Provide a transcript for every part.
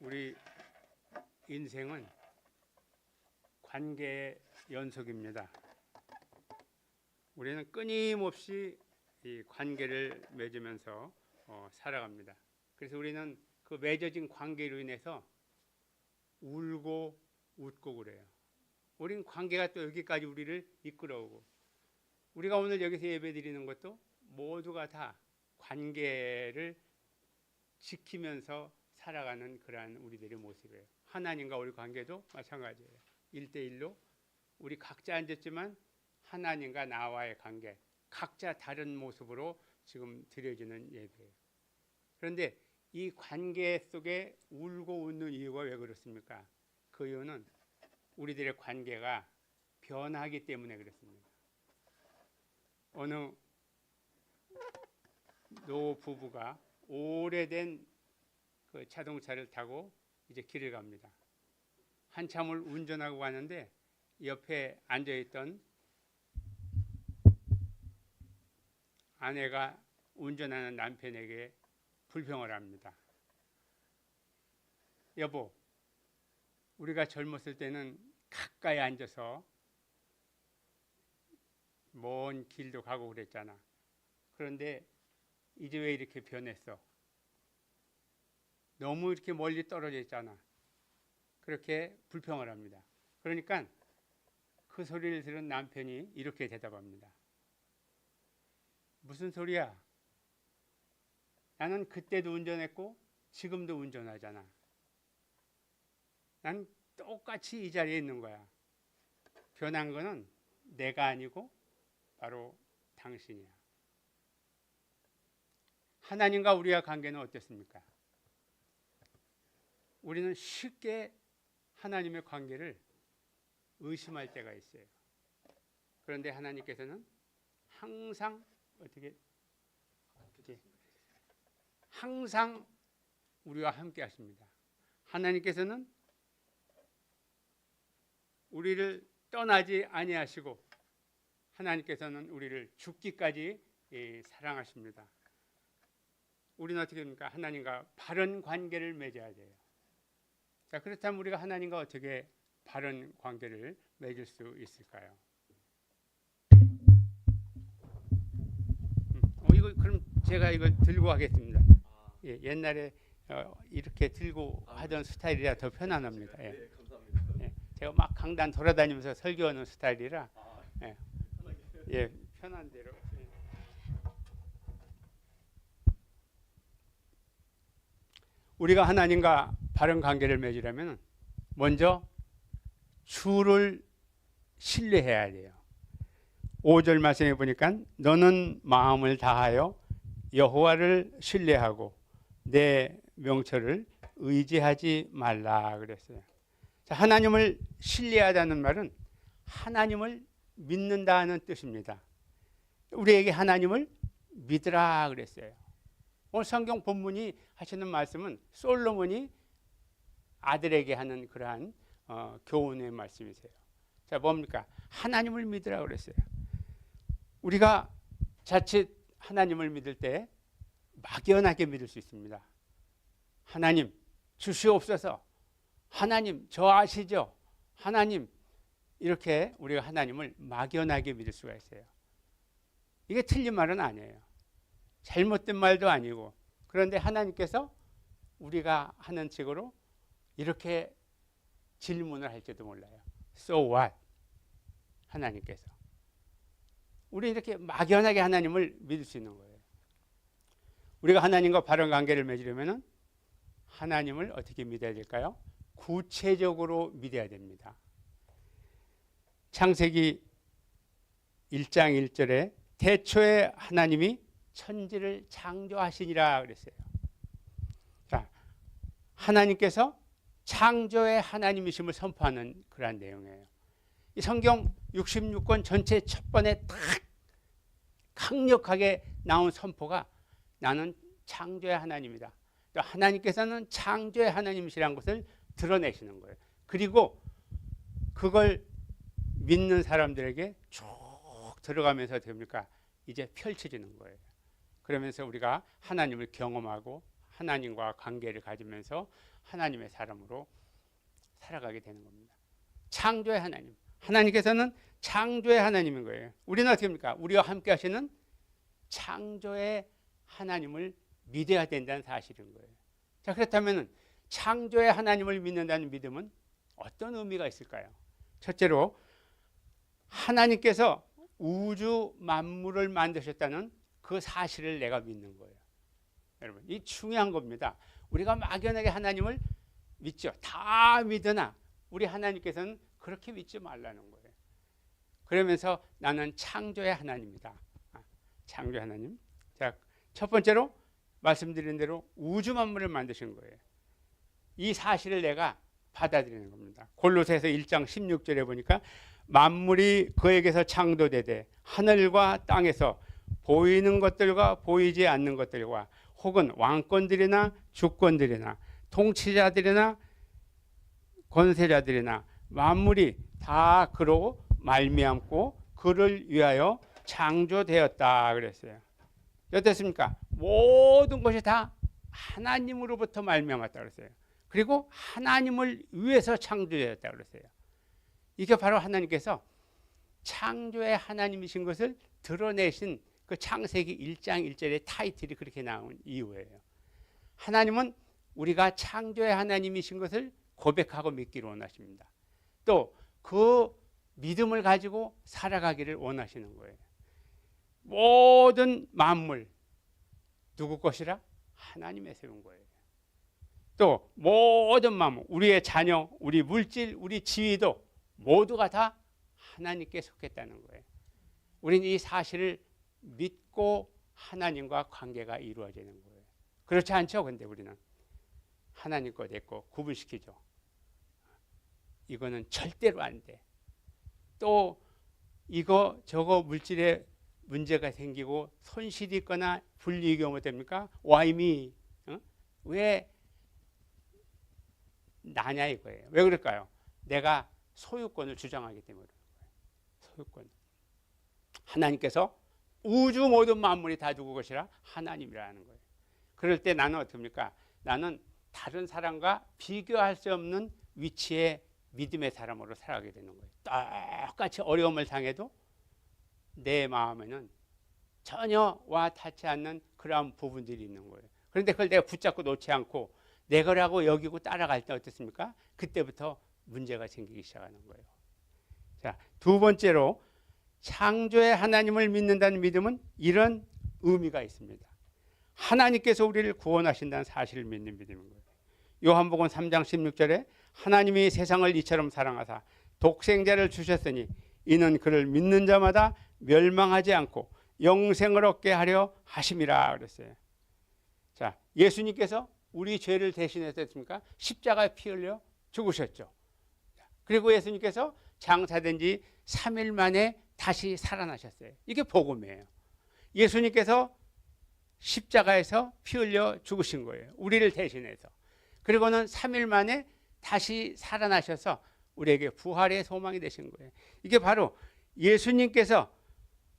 우리 인생은 관계의 연속입니다. 우리는 끊임없이 이 관계를 맺으면서 살아갑니다. 그래서 우리는 그 맺어진 관계로 인해서 울고 웃고 그래요. 우리는 관계가 또 여기까지 우리를 이끌어오고, 우리가 오늘 여기서 예배 드리는 것도 모두가 다 관계를 지키면서 살아가는 그러한 우리들의 모습이에요. 하나님과 우리 관계도 마찬가지예요. 1대1로 우리 각자 앉았지만 하나님과 나와의 관계, 각자 다른 모습으로 지금 드려지는 예배예요. 그런데 이 관계 속에 울고 웃는 이유가 왜 그렇습니까? 그 이유는 우리들의 관계가 변하기 때문에 그렇습니다. 어느 노 부부가 오래된 그 자동차를 타고 이제 길을 갑니다. 한참을 운전하고 가는데 옆에 앉아있던 아내가 운전하는 남편에게 불평을 합니다. 여보, 우리가 젊었을 때는 가까이 앉아서 먼 길도 가고 그랬잖아. 그런데 이제 왜 이렇게 변했어? 너무 이렇게 멀리 떨어져 있잖아. 그렇게 불평을 합니다. 그러니까 그 소리를 들은 남편이 이렇게 대답합니다. 무슨 소리야? 나는 그때도 운전했고 지금도 운전하잖아. 난 똑같이 이 자리에 있는 거야. 변한 거는 내가 아니고 바로 당신이야. 하나님과 우리의 관계는 어떻습니까? 우리는 쉽게 하나님의 관계를 의심할 때가 있어요. 그런데 하나님께서는 항상 항상 우리와 함께 하십니다. 하나님께서는 우리를 떠나지 아니하시고 하나님께서는 우리를 죽기까지 사랑하십니다. 우리는 어떻게 됩니까? 하나님과 바른 관계를 맺어야 돼요. 자, 그렇다면 우리가 하나님과 어떻게 바른 관계를 맺을 수 있을까요? 그럼 제가 이걸 들고 하겠습니다. 예, 옛날에 이렇게 들고 하던 스타일이라 더 편안합니다. 예. 네, 감사합니다. 예, 제가 막 강단 돌아다니면서 설교하는 스타일이라 예, 편한 대로. 예. 우리가 하나님과 바른 관계를 맺으려면 먼저 주를 신뢰해야 돼요. 5절 말씀에 보니까 너는 마음을 다하여 여호와를 신뢰하고 내 명철을 의지하지 말라 그랬어요. 자, 하나님을 신뢰하다는 말은 하나님을 믿는다는 뜻입니다. 우리에게 하나님을 믿으라 그랬어요. 오늘 성경 본문이 하시는 말씀은 솔로몬이 아들에게 하는 그러한 교훈의 말씀이세요. 자, 뭡니까? 하나님을 믿으라 그랬어요. 우리가 자칫 하나님을 믿을 때 막연하게 믿을 수 있습니다. 하나님 주시옵소서. 하나님 저 아시죠? 하나님, 이렇게 우리가 하나님을 막연하게 믿을 수가 있어요. 이게 틀린 말은 아니에요. 잘못된 말도 아니고. 그런데 하나님께서 우리가 하는 식으로 이렇게 질문을 할지도 몰라요. So what? 하나님께서. 우리 이렇게 막연하게 하나님을 믿을 수 있는 거예요. 우리가 하나님과 바른 관계를 맺으려면 하나님을 어떻게 믿어야 될까요? 구체적으로 믿어야 됩니다. 창세기 1장 1절에 태초에 하나님이 천지를 창조하시니라 그랬어요. 자, 하나님께서 창조의 하나님이심을 선포하는 그런 내용이에요. 이 성경 66권 전체 첫 번에 딱 강력하게 나온 선포가 나는 창조의 하나님이다. 또 하나님께서는 창조의 하나님이시라는 것을 드러내시는 거예요. 그리고 그걸 믿는 사람들에게 쭉 들어가면서 됩니까? 이제 펼쳐지는 거예요. 그러면서 우리가 하나님을 경험하고 하나님과 관계를 가지면서 하나님의 사람으로 살아가게 되는 겁니다. 창조의 하나님, 하나님께서는 창조의 하나님인 거예요. 우리는 어떻게 합니까? 우리와 함께 하시는 창조의 하나님을 믿어야 된다는 사실인 거예요. 자, 그렇다면 창조의 하나님을 믿는다는 믿음은 어떤 의미가 있을까요? 첫째로 하나님께서 우주 만물을 만드셨다는 그 사실을 내가 믿는 거예요. 여러분, 이 중요한 겁니다. 우리가 막연하게 하나님을 믿죠. 다 믿으나 우리 하나님께서는 그렇게 믿지 말라는 거예요. 그러면서 나는 창조의 하나님이다. 창조의 하나님. 자, 첫 번째로 말씀드린 대로 우주 만물을 만드신 거예요. 이 사실을 내가 받아들이는 겁니다. 골로새서 1장 16절에 보니까 만물이 그에게서 창조되되 하늘과 땅에서 보이는 것들과 보이지 않는 것들과 혹은 왕권들이나 주권들이나 통치자들이나 권세자들이나 만물이 다 그로 말미암고 그를 위하여 창조되었다 그랬어요. 어떻습니까? 모든 것이 다 하나님으로부터 말미암았다 그랬어요. 그리고 하나님을 위해서 창조되었다 그랬어요. 이게 바로 하나님께서 창조의 하나님이신 것을 드러내신 그 창세기 1장 1절의 타이틀이 그렇게 나온 이유예요. 하나님은 우리가 창조의 하나님이신 것을 고백하고 믿기를 원하십니다. 또 그 믿음을 가지고 살아가기를 원하시는 거예요. 모든 만물 누구 것이라? 하나님의 세운 거예요. 또 모든 만물, 우리의 자녀, 우리 물질, 우리 지위도 모두가 다 하나님께 속했다는 거예요. 우리는 이 사실을 믿고 하나님과 관계가 이루어지는 거예요. 그렇지 않죠? 근데 우리는 하나님 거 내 거 구분시키죠. 이거는 절대로 안 돼. 또 이거 저거 물질에 문제가 생기고 손실이 있거나 불이익이 오면 됩니까? Why me? 왜 나냐 이거예요. 왜 그럴까요? 내가 소유권을 주장하기 때문에 그런 거예요. 소유권. 하나님께서 우주 모든 만물이 다 누구 것이라? 하나님이라는 거예요. 그럴 때 나는 어떻습니까? 나는 다른 사람과 비교할 수 없는 위치에 믿음의 사람으로 살아가게 되는 거예요. 똑같이 어려움을 당해도 내 마음에는 전혀 와 닿지 않는 그러한 부분들이 있는 거예요. 그런데 그걸 내가 붙잡고 놓지 않고 내 거라고 여기고 따라갈 때 어떻습니까? 그때부터 문제가 생기기 시작하는 거예요. 자, 두 번째로 창조의 하나님을 믿는다는 믿음은 이런 의미가 있습니다. 하나님께서 우리를 구원하신다는 사실을 믿는 믿음인 거예요. 요한복음 3장 16절에 하나님이 세상을 이처럼 사랑하사 독생자를 주셨으니 이는 그를 믿는 자마다 멸망하지 않고 영생을 얻게 하려 하심이라 그랬어요. 자, 예수님께서 우리 죄를 대신해서 했습니까? 십자가에 피 흘려 죽으셨죠. 그리고 예수님께서 장사된 지 3일 만에 다시 살아나셨어요. 이게 복음이에요. 예수님께서 십자가에서 피 흘려 죽으신 거예요. 우리를 대신해서. 그리고는 3일 만에 다시 살아나셔서 우리에게 부활의 소망이 되신 거예요. 이게 바로 예수님께서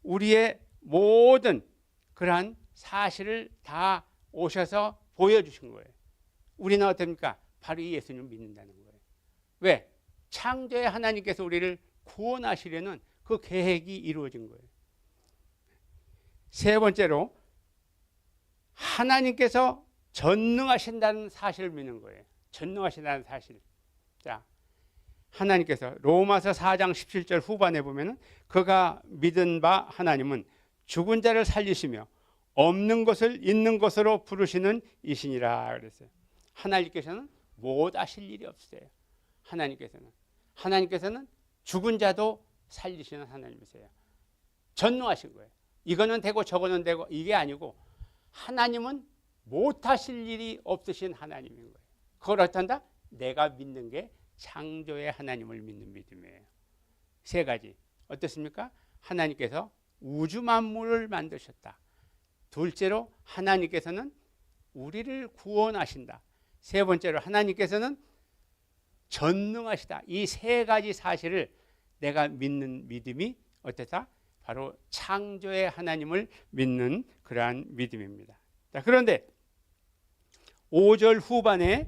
우리의 모든 그러한 사실을 다 오셔서 보여주신 거예요. 우리는 어떻습니까? 바로 이 예수님을 믿는다는 거예요. 왜? 창조의 하나님께서 우리를 구원하시려는 그 계획이 이루어진 거예요. 세 번째로 하나님께서 전능하신다는 사실을 믿는 거예요. 전능하신다는 사실. 자, 하나님께서 로마서 4장 17절 후반에 보면은 그가 믿은 바 하나님은 죽은 자를 살리시며 없는 것을 있는 것으로 부르시는 이신이라 그랬어요. 하나님께서는 못 하실 일이 없어요. 하나님께서는 죽은 자도 살리시는 하나님이세요. 전능하신 거예요. 이거는 되고 저거는 되고 이게 아니고 하나님은 못하실 일이 없으신 하나님인 거예요. 그걸 어떤다? 내가 믿는 게 창조의 하나님을 믿는 믿음이에요. 세 가지. 어떻습니까? 하나님께서 우주 만물을 만드셨다. 둘째로 하나님께서는 우리를 구원하신다. 세 번째로 하나님께서는 전능하시다. 이 세 가지 사실을 내가 믿는 믿음이 어떻다? 바로 창조의 하나님을 믿는 그러한 믿음입니다. 자, 그런데 5절 후반에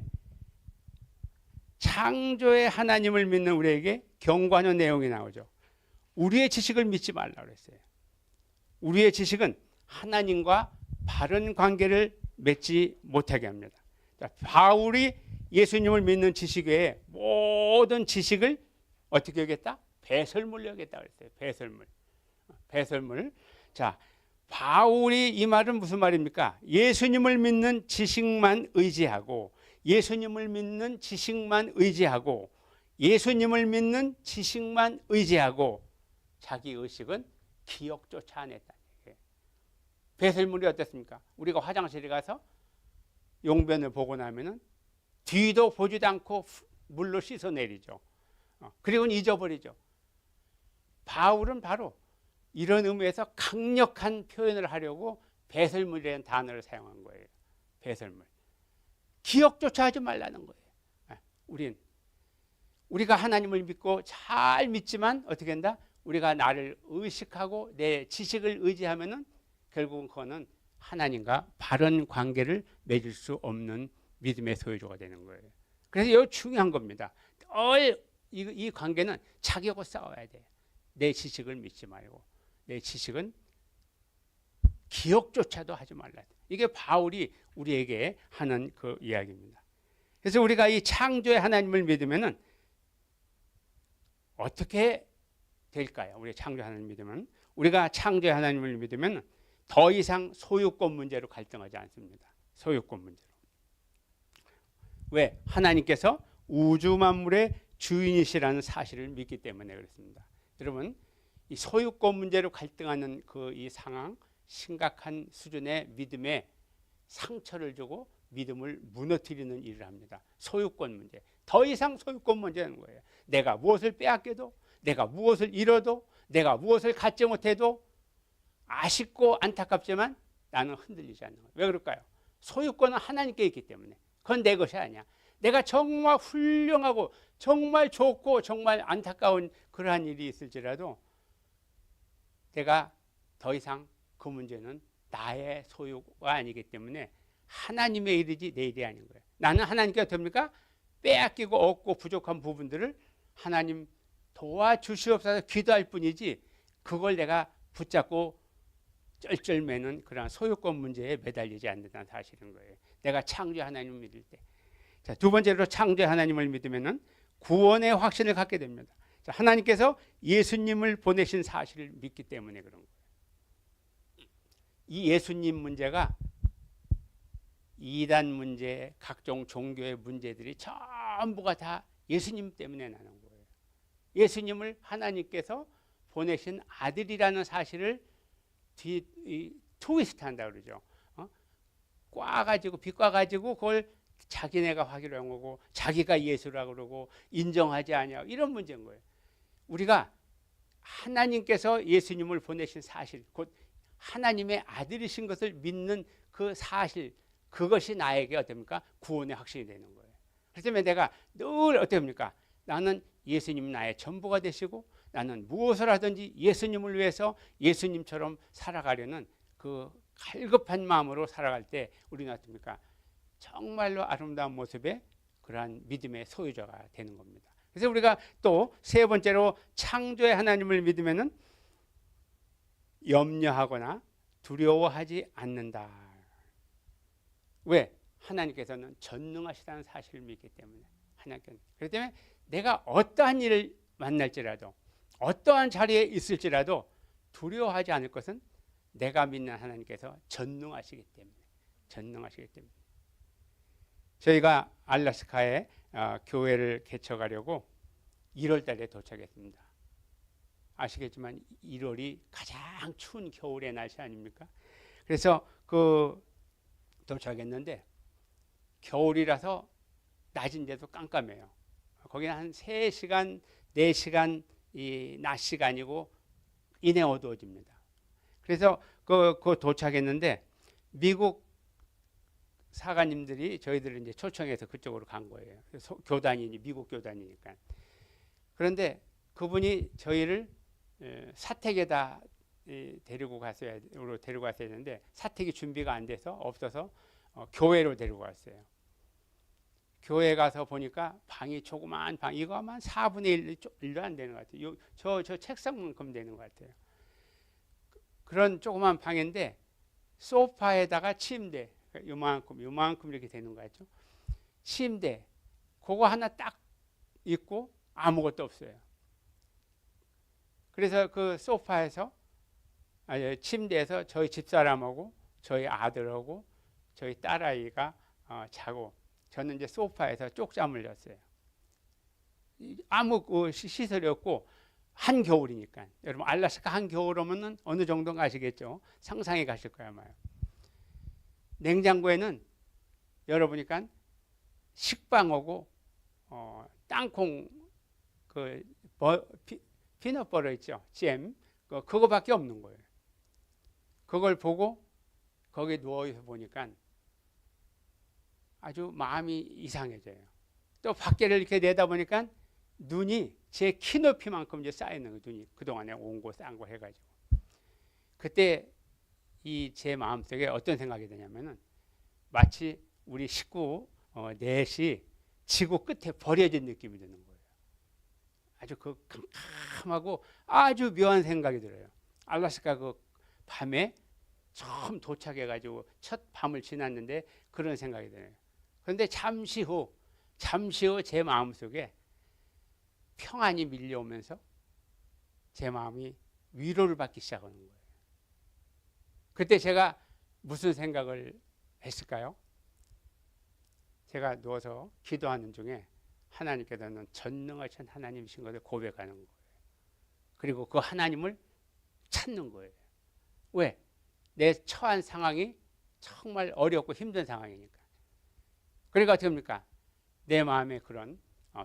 창조의 하나님을 믿는 우리에게 경고하는 내용이 나오죠. 우리의 지식을 믿지 말라고 그랬어요. 우리의 지식은 하나님과 바른 관계를 맺지 못하게 합니다. 자, 바울이 예수님을 믿는 지식 외에 모든 지식을 어떻게 여겼다? 배설물 여겼다 그랬어요. 배설물. 배설물. 자, 바울이 이 말은 무슨 말입니까? 예수님을 믿는 지식만 의지하고 예수님을 믿는 지식만 의지하고 예수님을 믿는 지식만 의지하고 자기 의식은 기억조차 안 했다는 얘기예요. 배설물이 어떻습니까? 우리가 화장실에 가서 용변을 보고 나면은 뒤도 보지도 않고 물로 씻어내리죠. 그리고는 잊어버리죠. 바울은 바로 이런 의미에서 강력한 표현을 하려고 배설물이라는 단어를 사용한 거예요. 배설물. 기억조차 하지 말라는 거예요. 우리가 하나님을 믿고 잘 믿지만 어떻게 한다? 우리가 나를 의식하고 내 지식을 의지하면은 결국은 그거는 하나님과 바른 관계를 맺을 수 없는 믿음의 소유주가 되는 거예요. 그래서 이거 중요한 겁니다. 이 관계는 자기하고 싸워야 돼요. 내 지식을 믿지 말고 내 지식은 기억조차도 하지 말라. 이게 바울이 우리에게 하는 그 이야기입니다. 그래서 우리가 이 창조의 하나님을 믿으면은 어떻게 될까요? 우리 창조의 하나님을 믿으면 우리가 창조의 하나님을 믿으면 더 이상 소유권 문제로 갈등하지 않습니다. 소유권 문제로. 왜? 하나님께서 우주 만물의 주인이시라는 사실을 믿기 때문에 그렇습니다. 여러분, 이 소유권 문제로 갈등하는 그 이 상황, 심각한 수준의 믿음에 상처를 주고 믿음을 무너뜨리는 일을 합니다. 소유권 문제. 더 이상 소유권 문제는 거예요. 내가 무엇을 빼앗겨도, 내가 무엇을 잃어도, 내가 무엇을 갖지 못해도 아쉽고 안타깝지만 나는 흔들리지 않는 거예요. 왜 그럴까요? 소유권은 하나님께 있기 때문에. 그건 내 것이 아니야. 내가 정말 훌륭하고 정말 좋고 정말 안타까운 그러한 일이 있을지라도 내가 더 이상 그 문제는 나의 소유가 아니기 때문에 하나님의 일이지 내 일이 아닌 거예요. 나는 하나님께 어떻습니까? 빼앗기고 얻고 부족한 부분들을 하나님 도와주시옵소서 기도할 뿐이지 그걸 내가 붙잡고 쩔쩔매는 그런 소유권 문제에 매달리지 않는다는 사실인 거예요. 내가 창조 하나님을 믿을 때. 자, 두 번째로 창조 하나님을 믿으면은 구원의 확신을 갖게 됩니다. 자, 하나님께서 예수님을 보내신 사실을 믿기 때문에 그런 거예요. 이 예수님 문제가 이단 문제, 각종 종교의 문제들이 전부가 다 예수님 때문에 나는 거예요. 예수님을 하나님께서 보내신 아들이라는 사실을 트위스트한다 그러죠. 꽈가지고 비꽈가지고 그걸 자기네가 하기로 한 거고 자기가 예수라고 그러고 인정하지 않냐 이런 문제인 거예요. 우리가 하나님께서 예수님을 보내신 사실, 곧 하나님의 아들이신 것을 믿는 그 사실, 그것이 나에게 어떻습니까? 구원의 확신이 되는 거예요. 그래서 내가 늘 어떻습니까? 나는 예수님 나의 전부가 되시고 나는 무엇을 하든지 예수님을 위해서 예수님처럼 살아가려는 그 갈급한 마음으로 살아갈 때 우리는 어떻습니까? 정말로 아름다운 모습의 그러한 믿음의 소유자가 되는 겁니다. 그래서 우리가 또 세 번째로 창조의 하나님을 믿으면은 염려하거나 두려워하지 않는다. 왜? 하나님께서는 전능하시다는 사실을 믿기 때문에. 하나님께서는. 그렇기 때문에 내가 어떠한 일을 만날지라도 어떠한 자리에 있을지라도 두려워하지 않을 것은 내가 믿는 하나님께서 전능하시기 때문에. 전능하시기 때문에. 저희가 알래스카에 교회를 개척하려고 1월 달에 도착했습니다. 아시겠지만 1월이 가장 추운 겨울의 날씨 아닙니까? 그래서 도착했는데 겨울이라서 낮인데도 깜깜해요. 거기는 한 3시간, 4시간 이 낮 시간이고 이내 어두워집니다. 그래서 도착했는데 미국 사관님들이 저희들을 이제 초청해서 그쪽으로 간 거예요. 교단이니 미국 교단이니까. 그런데 그분이 저희를 사택에다 데리고 갔어야 되는데 사택이 준비가 안 돼서 없어서 교회로 데리고 갔어요. 교회 가서 보니까 방이 조그마한 방, 이거 아마 4분의 1도 안 되는 것 같아요. 저 책상만큼 되는 것 같아요. 그런 조그마한 방인데 소파에다가 침대, 요만큼 이렇게 되는 거 같죠. 침대, 그거 하나 딱 있고 아무것도 없어요. 그래서 그 소파에서, 침대에서 저희 집사람하고 저희 아들하고 저희 딸아이가 자고, 저는 이제 소파에서 쪽잠을 잤어요. 아무 시설이 없고 한겨울이니까. 여러분 알래스카 한겨울 오면은 어느 정도인가 아시겠죠? 상상해 가실 거야 아마요. 냉장고에는 열어보니까 식빵하고 땅콩, 그 피넛버터 있죠, 잼, 그거밖에 없는 거예요. 그걸 보고 거기에 누워서 보니까 아주 마음이 이상해져요. 또 밖에를 이렇게 내다보니까 눈이 제 키 높이만큼 이제 쌓여있는 거예요. 눈이 그동안에 온 거 싼 거 해가지고. 그때 이 제 마음속에 어떤 생각이 드냐면은 마치 우리 식구 넷이 지구 끝에 버려진 느낌이 드는 거예요. 아주 그 캄캄하고 아주 묘한 생각이 들어요. 알래스카 그 밤에 처음 도착해가지고 첫 밤을 지났는데 그런 생각이 들어요. 그런데 잠시 후 제 마음속에 평안이 밀려오면서 제 마음이 위로를 받기 시작하는 거예요. 그때 제가 무슨 생각을 했을까요? 제가 누워서 기도하는 중에 하나님께서는 전능하신 하나님이신 것을 고백하는 거예요. 그리고 그 하나님을 찾는 거예요. 왜? 내 처한 상황이 정말 어렵고 힘든 상황이니까. 그러니까 어떻게 합니까? 내 마음에 그런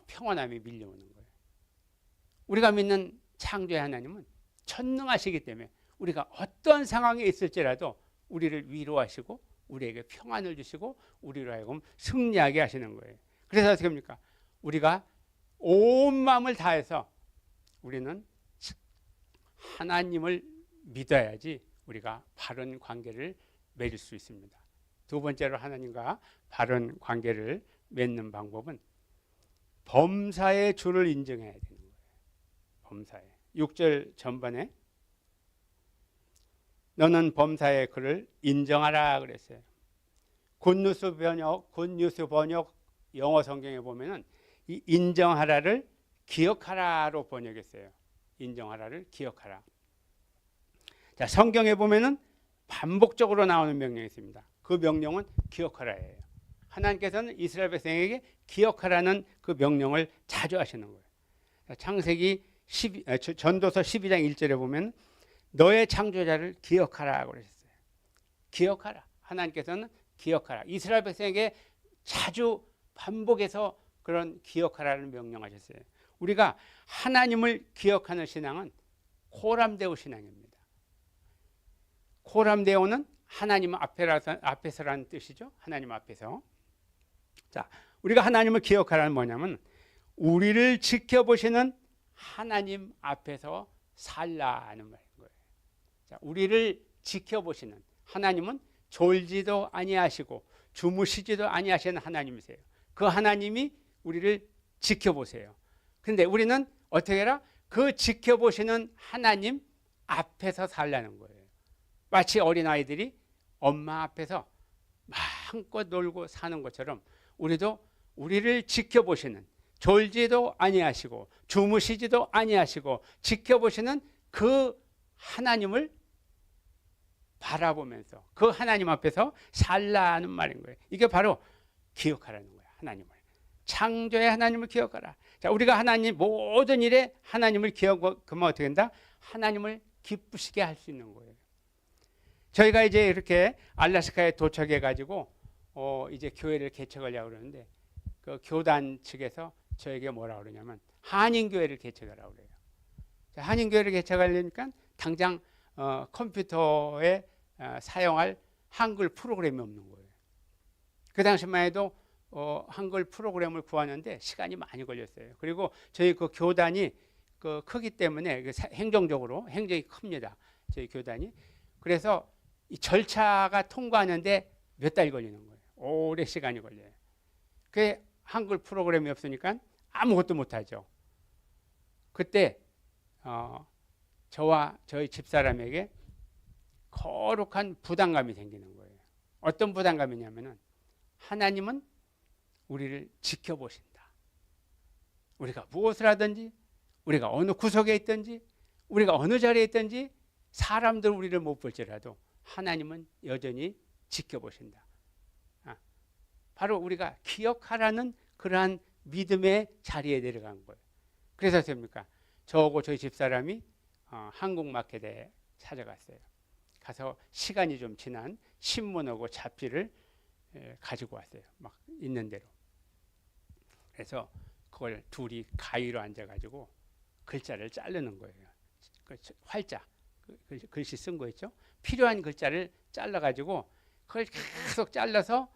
평안함이 밀려오는 거예요. 우리가 믿는 창조의 하나님은 전능하시기 때문에 우리가 어떤 상황에 있을지라도 우리를 위로하시고 우리에게 평안을 주시고 우리로 하여금 승리하게 하시는 거예요. 그래서 어떻게 합니까? 우리가 온 마음을 다해서 우리는 하나님을 믿어야지 우리가 바른 관계를 맺을 수 있습니다. 두 번째로 하나님과 바른 관계를 맺는 방법은 범사의 주를 인정해야 되는 거예요. 범사의 6절 전반에 너는 범사의 그를 인정하라 그랬어요. 굿뉴스 번역 영어 성경에 보면은 이 인정하라를 기억하라로 번역했어요. 인정하라를 기억하라. 자, 성경에 보면은 반복적으로 나오는 명령이 있습니다. 그 명령은 기억하라예요. 하나님께서는 이스라엘 백성에게 기억하라는 그 명령을 자주 하시는 거예요. 창세기 전도서 12장 1절에 보면 너의 창조자를 기억하라 그러셨어요. 기억하라. 하나님께서는 기억하라. 이스라엘 백성에게 자주 반복해서 그런 기억하라는 명령하셨어요. 우리가 하나님을 기억하는 신앙은 코람데오 신앙입니다. 코람데오는 하나님 앞에서라는 뜻이죠. 하나님 앞에서. 자, 우리가 하나님을 기억하라는 뭐냐면 우리를 지켜보시는 하나님 앞에서 살라는 말인 거예요. 자, 우리를 지켜보시는 하나님은 졸지도 아니하시고 주무시지도 아니하시는 하나님이세요. 그 하나님이 우리를 지켜보세요. 그런데 우리는 어떻게 해라? 그 지켜보시는 하나님 앞에서 살라는 거예요. 마치 어린아이들이 엄마 앞에서 마음껏 놀고 사는 것처럼 우리도 우리를 지켜보시는, 졸지도 아니하시고 주무시지도 아니하시고 지켜보시는 그 하나님을 바라보면서 그 하나님 앞에서 살라는 말인 거예요. 이게 바로 기억하라는 거예요. 하나님을. 창조의 하나님을 기억하라. 자, 우리가 하나님 모든 일에 하나님을 기억하면 어떻게 된다? 하나님을 기쁘시게 할 수 있는 거예요. 저희가 이제 이렇게 알래스카에 도착해 가지고 이제 교회를 개척하려고 그러는데 그 교단 측에서 저에게 뭐라 그러냐면 한인교회를 개척하라고 그래요. 한인교회를 개척하려니까 당장 컴퓨터에 사용할 한글 프로그램이 없는 거예요. 그 당시만 해도 한글 프로그램을 구하는데 시간이 많이 걸렸어요. 그리고 저희 그 교단이 그 크기 때문에 행정적으로 행정이 큽니다. 저희 교단이. 그래서 이 절차가 통과하는데 몇 달 걸리는 거예요. 오래 시간이 걸려요. 그게 한글 프로그램이 없으니까 아무것도 못하죠. 그때 저와 저희 집사람에게 거룩한 부담감이 생기는 거예요. 어떤 부담감이냐면은 하나님은 우리를 지켜보신다. 우리가 무엇을 하든지, 우리가 어느 구석에 있든지, 우리가 어느 자리에 있든지 사람들 우리를 못 볼지라도 하나님은 여전히 지켜보신다. 바로 우리가 기억하라는 그러한 믿음의 자리에 내려간 거예요. 그래서 됩니까? 저하고 저희 집사람이 한국마켓에 찾아갔어요. 가서 시간이 좀 지난 신문하고 잡지를 가지고 왔어요. 막 있는 대로. 그래서 그걸 둘이 가위로 앉아가지고 글자를 자르는 거예요. 활자, 글씨 쓴 거 있죠? 필요한 글자를 잘라가지고 그걸 계속 잘라서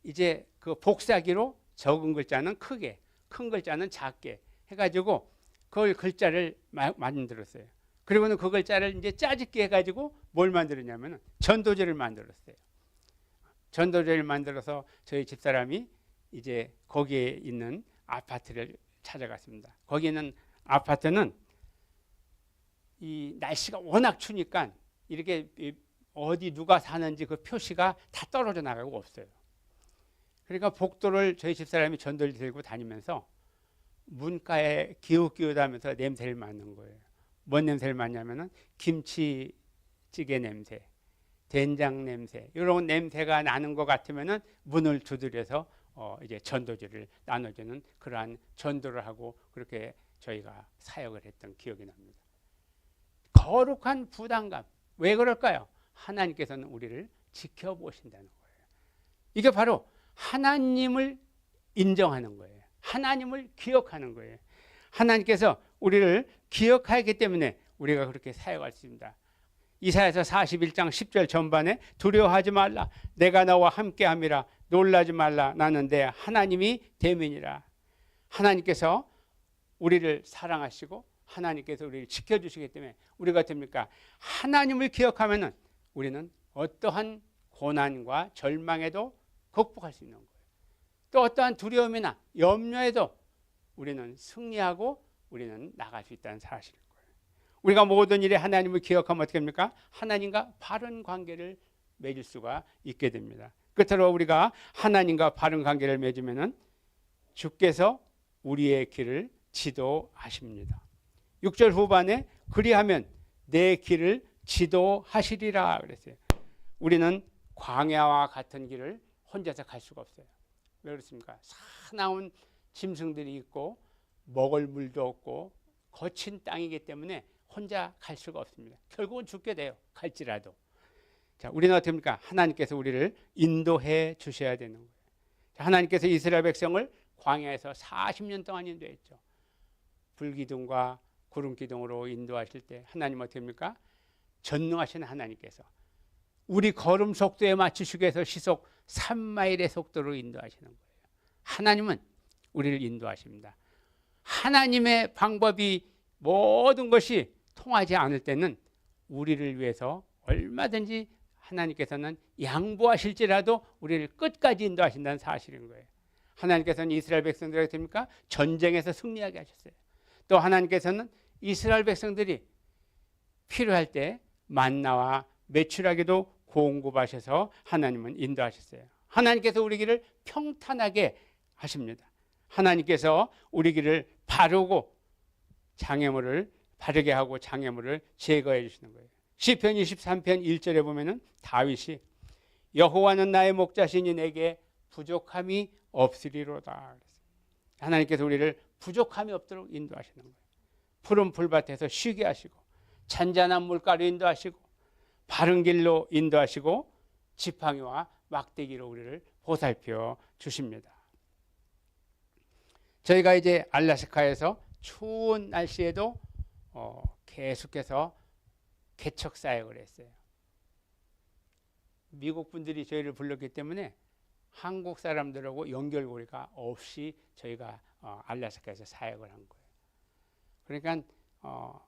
이제 그 복사기로 적은 글자는 크게, 큰 글자는 작게 해가지고 그걸 글자를 만들었어요. 그리고는 그 글자를 이제 짜집게 해가지고 뭘 만들었냐면은 전도지를 만들었어요. 전도지를 만들어서 저희 집사람이 이제 거기에 있는 아파트를 찾아갔습니다. 거기 있는 아파트는 이 날씨가 워낙 추니까 이렇게 어디 누가 사는지 그 표시가 다 떨어져 나가고 없어요. 그러니까 복도를 저희 집사람이 전도를 들고 다니면서 문가에 기웃기웃하면서 냄새를 맡는 거예요. 뭔 냄새를 맡냐면은 김치찌개 냄새, 된장 냄새, 이런 냄새가 나는 것 같으면은 문을 두드려서 이제 전도지를 나눠주는 그러한 전도를 하고 그렇게 저희가 사역을 했던 기억이 납니다. 거룩한 부담감. 왜 그럴까요? 하나님께서는 우리를 지켜보신다는 거예요. 이게 바로 하나님을 인정하는 거예요. 하나님을 기억하는 거예요. 하나님께서 우리를 기억하기 때문에 우리가 그렇게 사역할 수 있습니다. 이사야서 41장 10절 전반에 두려워하지 말라. 내가 너와 함께함이라. 놀라지 말라. 나는 내 하나님이 됨이니라. 하나님께서 우리를 사랑하시고 하나님께서 우리를 지켜주시기 때문에 우리가 됩니까? 하나님을 기억하면은 우리는 어떠한 고난과 절망에도 극복할 수 있는 거예요. 또 어떠한 두려움이나 염려에도 우리는 승리하고 우리는 나갈 수 있다는 사실일 거예요. 우리가 모든 일에 하나님을 기억하면 어떻게 됩니까? 하나님과 바른 관계를 맺을 수가 있게 됩니다. 끝으로 우리가 하나님과 바른 관계를 맺으면은 주께서 우리의 길을 지도하십니다. 6절 후반에 그리하면 내 길을 지도하시리라 그랬어요. 우리는 광야와 같은 길을 혼자서 갈 수가 없어요. 왜 그렇습니까? 사나운 짐승들이 있고 먹을 물도 없고 거친 땅이기 때문에 혼자 갈 수가 없습니다. 결국은 죽게 돼요. 갈지라도. 자, 우리는 어떻습니까? 하나님께서 우리를 인도해 주셔야 되는 거예요. 자, 하나님께서 이스라엘 백성을 광야에서 40년 동안 인도했죠. 불기둥과 구름기둥으로 인도하실 때 하나님 어떻게 합니까? 전능하신 하나님께서 우리 걸음 속도에 맞추시기 위해서 시속 3마일의 속도로 인도하시는 거예요. 하나님은 우리를 인도하십니다. 하나님의 방법이 모든 것이 통하지 않을 때는 우리를 위해서 얼마든지 하나님께서는 양보하실지라도 우리를 끝까지 인도하신다는 사실인 거예요. 하나님께서는 이스라엘 백성들에게 됩니까? 전쟁에서 승리하게 하셨어요. 또 하나님께서는 이스라엘 백성들이 필요할 때 만나와 메추라기도 공급하셔서 하나님은 인도하셨어요. 하나님께서 우리 길을 평탄하게 하십니다. 하나님께서 우리 길을 바르고 장애물을 바르게 하고 장애물을 제거해 주시는 거예요. 시편 23편 1절에 보면은 다윗이 여호와는 나의 목자시니 내게 부족함이 없으리로다. 하나님께서 우리를 부족함이 없도록 인도하시는 거예요. 푸른 풀밭에서 쉬게 하시고 잔잔한 물가로 인도하시고 바른 길로 인도하시고 지팡이와 막대기로 우리를 보살펴 주십니다. 저희가 이제 알래스카에서 추운 날씨에도 계속해서 개척 사역을 했어요. 미국 분들이 저희를 불렀기 때문에 한국 사람들하고 연결고리가 없이 저희가 알래스카에서 사역을 한 거예요. 그러니까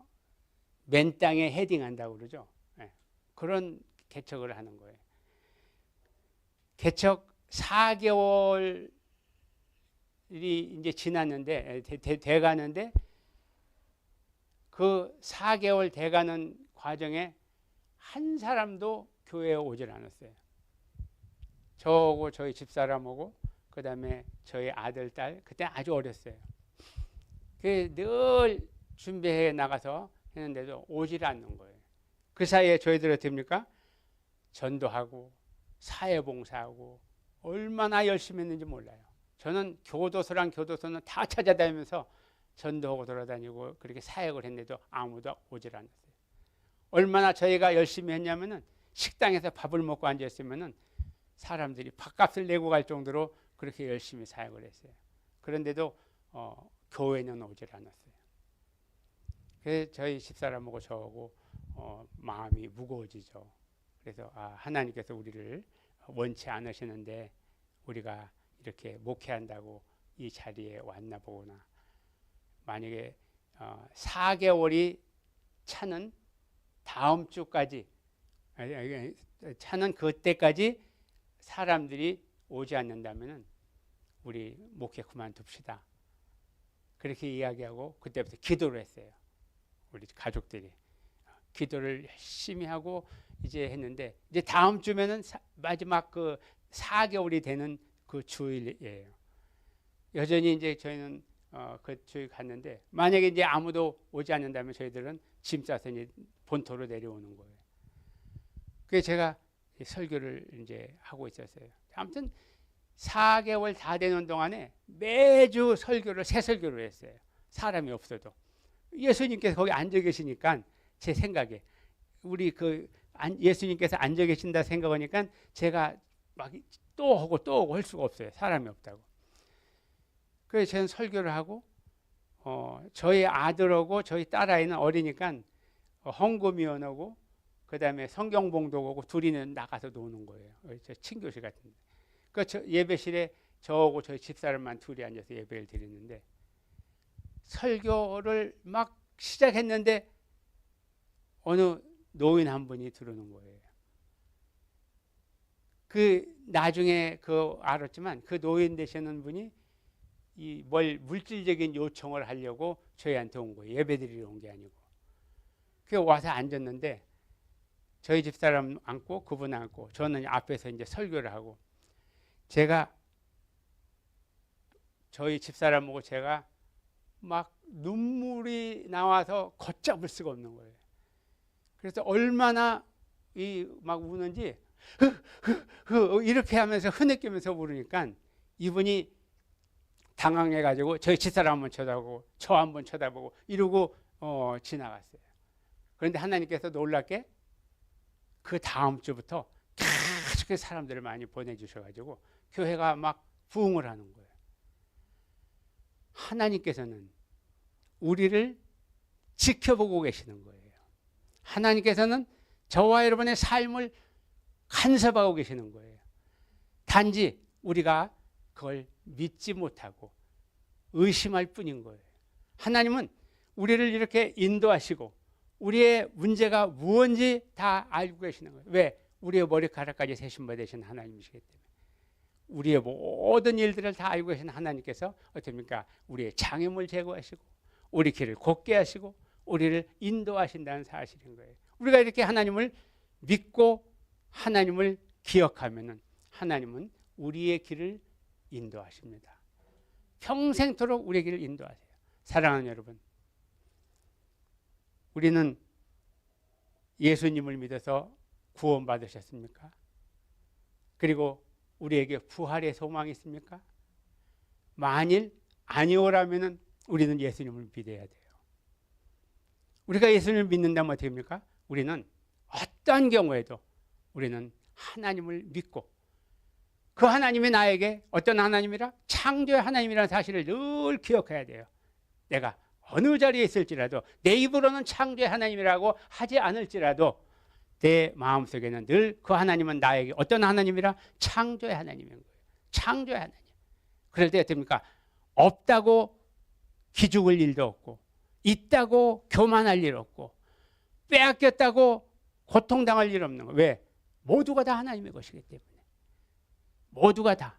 맨 땅에 헤딩한다고 그러죠. 네. 그런 개척을 하는 거예요. 개척 4개월이 이제 지났는데 돼가는데 그 4개월 돼가는 과정에 한 사람도 교회에 오질 않았어요. 저하고 저희 집사람하고 그 다음에 저희 아들, 딸, 그때 아주 어렸어요. 늘 준비해 나가서 했는데도 오질 않는 거예요. 그 사이에 저희들 어떻습니까? 전도하고 사회봉사하고 얼마나 열심히 했는지 몰라요. 저는 교도소랑 교도소는 다 찾아다니면서 전도하고 돌아다니고 그렇게 사역을 했는데도 아무도 오질 않았어요. 얼마나 저희가 열심히 했냐면은 식당에서 밥을 먹고 앉아있으면은 사람들이 밥값을 내고 갈 정도로 그렇게 열심히 사역을 했어요. 그런데도 교회는 오질 않았어요. 그래서 저희 집사람하고 저하고 마음이 무거워지죠. 그래서 하나님께서 우리를 원치 않으시는데 우리가 이렇게 목회한다고 이 자리에 왔나 보구나. 만약에 4개월이 차는 다음 주까지 차는 그때까지 사람들이 오지 않는다면 우리 목회 그만둡시다. 그렇게 이야기하고 그때부터 기도를 했어요. 우리 가족들이 기도를 열심히 하고 이제 했는데 이제 다음 주면은 마지막 그 4개월이 되는 그 주일이에요. 여전히 이제 저희는 그 주일 갔는데 만약에 이제 아무도 오지 않는다면 저희들은 짐 싸서 이제 본토로 내려오는 거예요. 그래서 제가 설교를 이제 하고 있었어요. 아무튼 4개월 다 되는 동안에 매주 설교를 새 설교를 했어요. 사람이 없어도 예수님께서 거기 앉아 계시니까 제 생각에 우리 예수님께서 앉아 계신다 생각하니까 제가 막 또 하고 할 수가 없어요. 사람이 없다고. 그래서 저는 설교를 하고 저희 아들하고 저희 딸아이는 어리니까 헌금위원하고 그 다음에 성경봉독하고 둘이는 나가서 노는 거예요. 저 친교실 같은데. 그 예배실에 저하고 저희 집사람만 둘이 앉아서 예배를 드리는데 설교를 막 시작했는데 어느 노인 한 분이 들어오는 거예요. 나중에 알았지만 그 노인 되시는 분이 물질적인 요청을 하려고 저희한테 온 거예요. 예배 드리러 온 게 아니고. 그래서 와서 앉았는데 저희 집사람 앉고 그분 앉고 저는 앞에서 이제 설교를 하고 제가 저희 집사람하고 제가 막 눈물이 나와서 걷잡을 수가 없는 거예요. 그래서 얼마나 막 우는지 이렇게 하면서 흐느끼면서 부르니까 이분이 당황해가지고 저희 집사람 한번 쳐다보고 저 한번 쳐다보고 이러고 지나갔어요. 그런데 하나님께서 놀랍게 그 다음 주부터 계속 사람들을 많이 보내주셔가지고 교회가 막 부흥을 하는 거예요. 하나님께서는 우리를 지켜보고 계시는 거예요. 하나님께서는 저와 여러분의 삶을 간섭하고 계시는 거예요. 단지 우리가 그걸 믿지 못하고 의심할 뿐인 거예요. 하나님은 우리를 이렇게 인도하시고 우리의 문제가 무엇인지 다 알고 계시는 거예요. 왜? 우리의 머리카락까지 세심받으신 하나님이시기 때문에. 우리의 모든 일들을 다 알고 계신 하나님께서 어떻습니까? 우리의 장애물 제거하시고 우리 길을 곱게 하시고 우리를 인도하신다는 사실인 거예요. 우리가 이렇게 하나님을 믿고 하나님을 기억하면은 하나님은 우리의 길을 인도하십니다. 평생토록 우리의 길을 인도하세요. 사랑하는 여러분, 우리는 예수님을 믿어서 구원받으셨습니까? 그리고 우리에게 부활의 소망이 있습니까? 만일 아니오라면 우리는 예수님을 믿어야 돼요. 우리가 예수님을 믿는다면 어떻게 됩니까? 우리는 어떤 경우에도 우리는 하나님을 믿고 그 하나님이 나에게 어떤 하나님이라? 창조의 하나님이라는 사실을 늘 기억해야 돼요. 내가 어느 자리에 있을지라도 내 입으로는 창조의 하나님이라고 하지 않을지라도 내 마음속에는 늘 그 하나님은 나에게 어떤 하나님이라? 창조의 하나님인 거예요. 창조의 하나님. 그럴 때 어떻습니까? 없다고 기죽을 일도 없고 있다고 교만할 일 없고 빼앗겼다고 고통당할 일 없는 거예요. 왜? 모두가 다 하나님의 것이기 때문에. 모두가 다.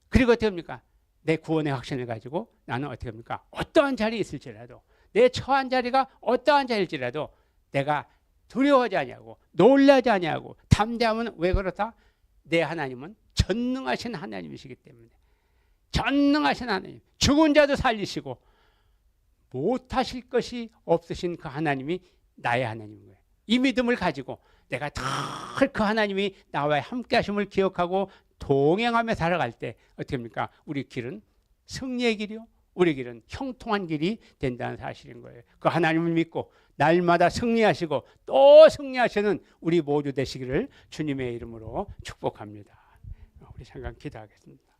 그리고 어떻게 합니까? 내 구원의 확신을 가지고 나는 어떻게 합니까? 어떠한 자리에 있을지라도, 내 처한 자리가 어떠한 자리일지라도 내가 두려워하지 아니하고 놀라지 아니하고 담대하면 왜 그렇다? 내 하나님은 전능하신 하나님이시기 때문에. 전능하신 하나님, 죽은 자도 살리시고 못하실 것이 없으신 그 하나님이 나의 하나님인 거예요. 이 믿음을 가지고 내가 늘 그 하나님이 나와 함께 하심을 기억하고 동행하며 살아갈 때 어떻게 합니까? 우리 길은 승리의 길이요, 우리 길은 형통한 길이 된다는 사실인 거예요. 그 하나님을 믿고 날마다 승리하시고 또 승리하시는 우리 모두 되시기를 주님의 이름으로 축복합니다. 우리 잠깐 기도하겠습니다.